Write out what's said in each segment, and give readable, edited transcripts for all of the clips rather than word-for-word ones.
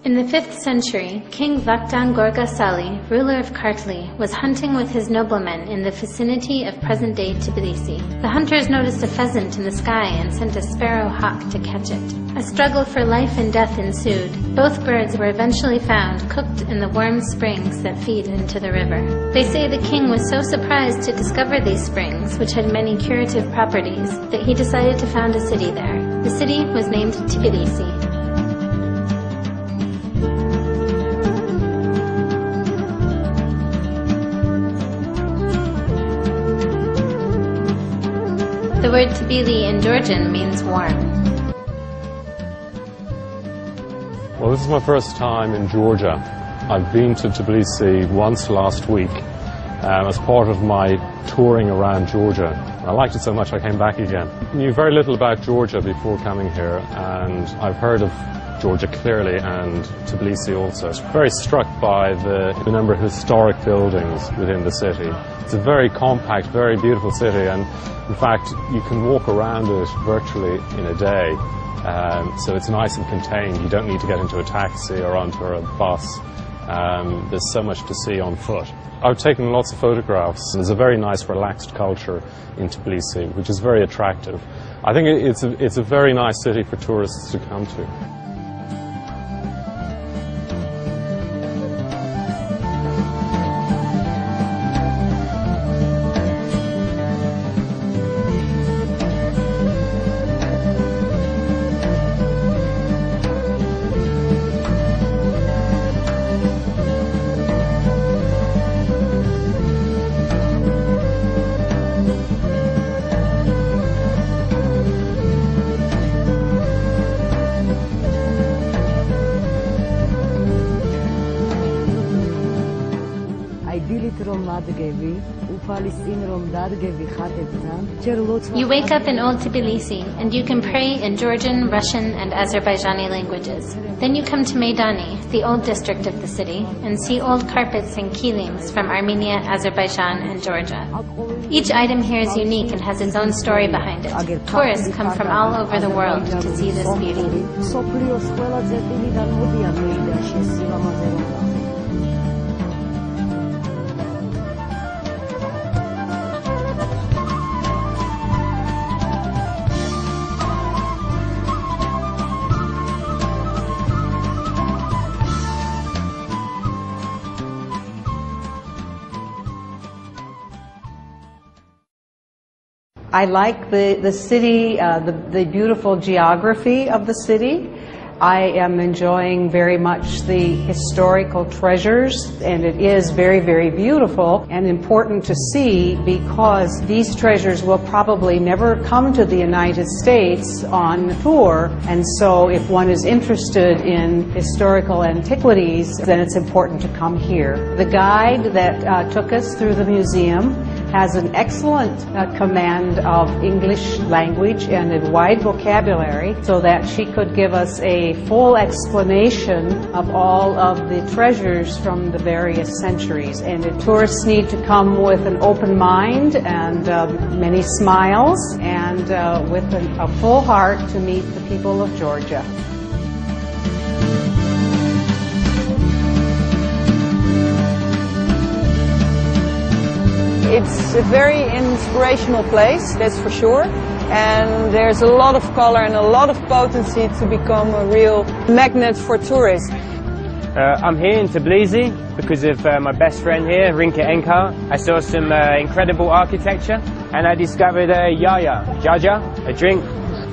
In the 5th century, King Vakhtang Gorgasali, ruler of Kartli, was hunting with his noblemen in the vicinity of present-day Tbilisi. The hunters noticed a pheasant in the sky and sent a sparrow hawk to catch it. A struggle for life and death ensued. Both birds were eventually found cooked in the warm springs that feed into the river. They say the king was so surprised to discover these springs, which had many curative properties, that he decided to found a city there. The city was named Tbilisi. The word Tbilisi in Georgian means warm. Well, this is my first time in Georgia. I've been to Tbilisi once last week as part of my touring around Georgia. I liked it so much I came back again. I knew very little about Georgia before coming here, and I've heard of Georgia clearly and Tbilisi also. I was very struck by the number of historic buildings within the city. It's a very compact, very beautiful city, and in fact you can walk around it virtually in a day. So it's nice and contained. You don't need to get into a taxi or onto a bus. There's so much to see on foot. I've taken lots of photographs. There's a very nice relaxed culture in Tbilisi, which is very attractive. I think it's a very nice city for tourists to come to. You wake up in Old Tbilisi and you can pray in Georgian, Russian, and Azerbaijani languages. Then you come to Meidani, the old district of the city, and see old carpets and kilims from Armenia, Azerbaijan, and Georgia. Each item here is unique and has its own story behind it. Tourists come from all over the world to see this beauty. I like the city, the beautiful geography of the city. I am enjoying very much the historical treasures, and it is very, very beautiful and important to see because these treasures will probably never come to the United States on tour, and so if one is interested in historical antiquities, then it's important to come here. The guide that took us through the museum has an excellent command of English language and a wide vocabulary so that she could give us a full explanation of all of the treasures from the various centuries. And the tourists need to come with an open mind and many smiles and with a full heart to meet the people of Georgia. It's a very inspirational place, that's for sure. And there's a lot of color and a lot of potency to become a real magnet for tourists. I'm here in Tbilisi because of my best friend here, Rinka Enkar. I saw some incredible architecture and I discovered a yaya, jaja, a drink,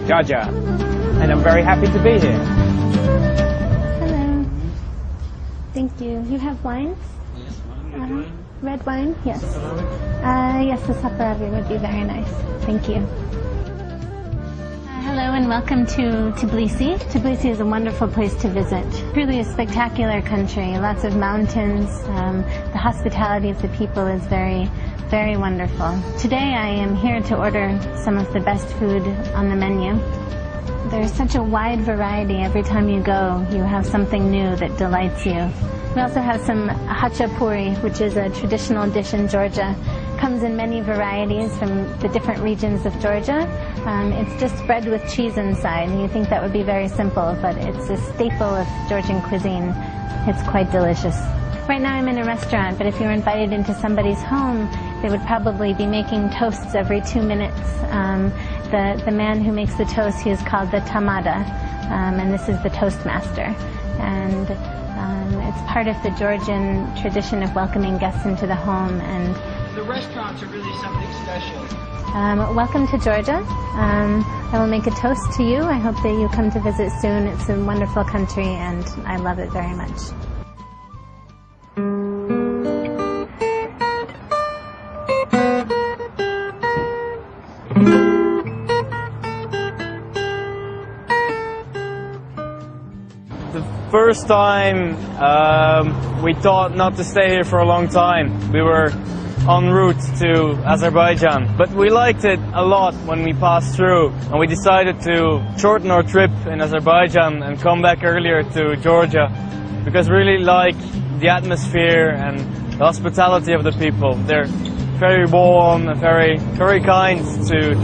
jaja. And I'm very happy to be here. Hello. Thank you. You have wines? Yes, red wine? Yes. Yes, the saperavi would be very nice. Thank you. Hello and welcome to Tbilisi. Tbilisi is a wonderful place to visit. Truly a spectacular country, lots of mountains. The hospitality of the people is very, very wonderful. Today I am here to order some of the best food on the menu. There's such a wide variety. Every time you go, you have something new that delights you. We also have some hachapuri, which is a traditional dish in Georgia, comes in many varieties from the different regions of Georgia. It's just bread with cheese inside. You think that would be very simple, but it's a staple of Georgian cuisine. It's quite delicious. Right now I'm in a restaurant, but if you were invited into somebody's home, they would probably be making toasts every 2 minutes. The man who makes the toast, he is called the tamada, and this is the toastmaster. And it's part of the Georgian tradition of welcoming guests into the home. And the restaurants are really something special. Welcome to Georgia. I will make a toast to you. I hope that you come to visit soon. It's a wonderful country and I love it very much. The first time we thought not to stay here for a long time. We were en route to Azerbaijan, but we liked it a lot when we passed through, and we decided to shorten our trip in Azerbaijan and come back earlier to Georgia because we really like the atmosphere and the hospitality of the people. They're very warm and very kind to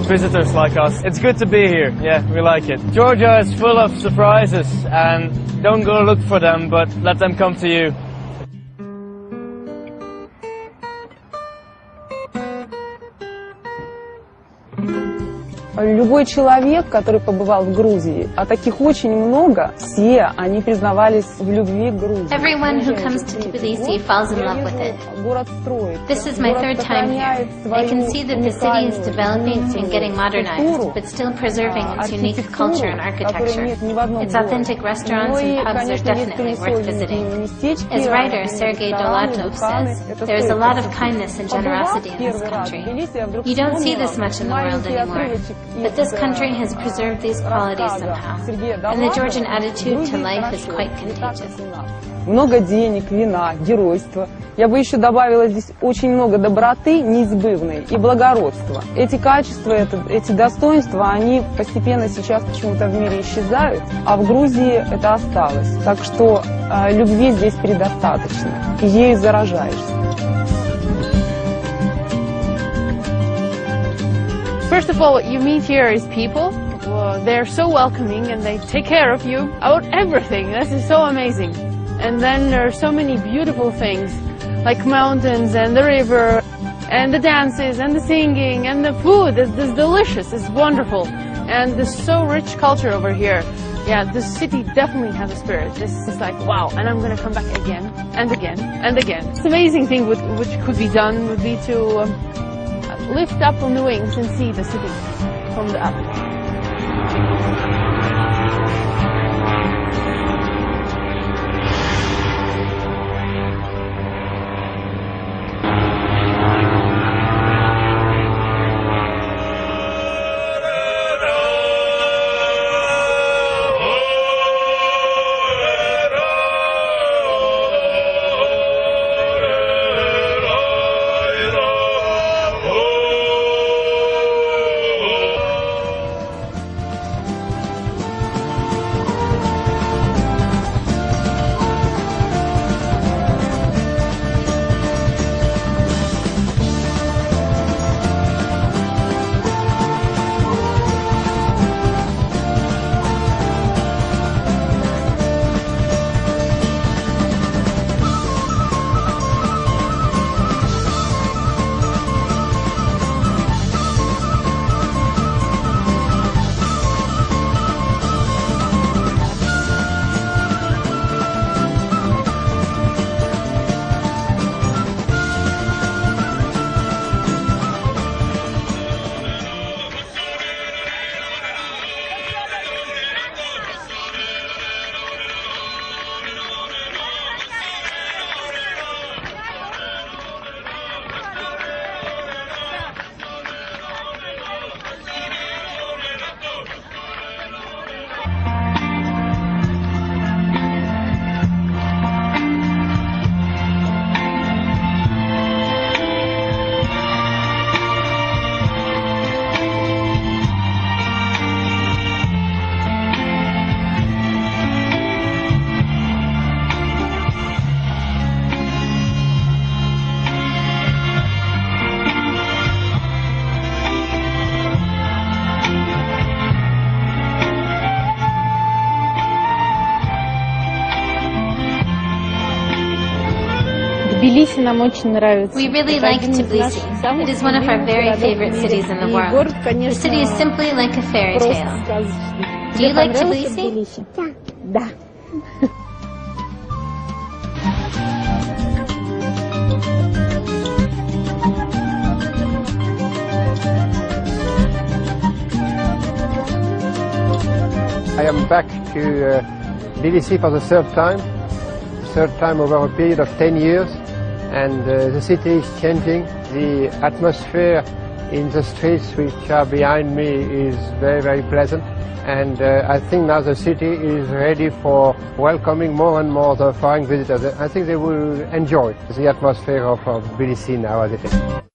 visitors like us. It's good to be here. Yeah, we like it. Georgia is full of surprises, and don't go look for them, but let them come to you. Любой человек, который побывал в Грузии, а таких очень много, все они признавались в любви к Грузии. Everyone who comes to Tbilisi falls in love with it. This is my third time here. I can see that the city is developing and getting modernized, but still preserving its unique culture and architecture. Its authentic restaurants and pubs are definitely worth visiting. As writer Sergei Dolatov says, there is a lot of kindness and generosity in this country. You don't see this much in the world anymore. But this country has preserved these qualities somehow, and the Georgian attitude to life is quite contagious. Много денег, вина, геройства. Я бы еще добавила здесь очень много доброты неизбывной и благородства. Эти качества, эти достоинства, они постепенно сейчас почему-то в мире исчезают, а в Грузии это осталось. Так что любви здесь предостаточно, и ею заражаешься. First of all, what you meet here is people. They're so welcoming and they take care of you about everything. This is so amazing. And then there are so many beautiful things, like mountains and the river, and the dances and the singing and the food. It's delicious. It's wonderful. And there's so rich culture over here. Yeah, this city definitely has a spirit. This is like, wow, and I'm going to come back again and again and again. It's amazing thing which could be done would be to lift up on the wings and see the city from the up. Тбилиси нам очень нравится. We really Это like один из Tbilisi. наших самых It is one of our любимых very городов favorite в мире. cities in the И world. город, The конечно, city is simply like a fairy просто tale. сказочный. Do Тебе you like понравился Tbilisi? Тбилиси? Да. I am back to Tbilisi for the third time over a period of 10 years, and the city is changing. The atmosphere in the streets which are behind me is very, very pleasant, and I think now the city is ready for welcoming more and more the foreign visitors. I think they will enjoy the atmosphere of Tbilisi now as it is.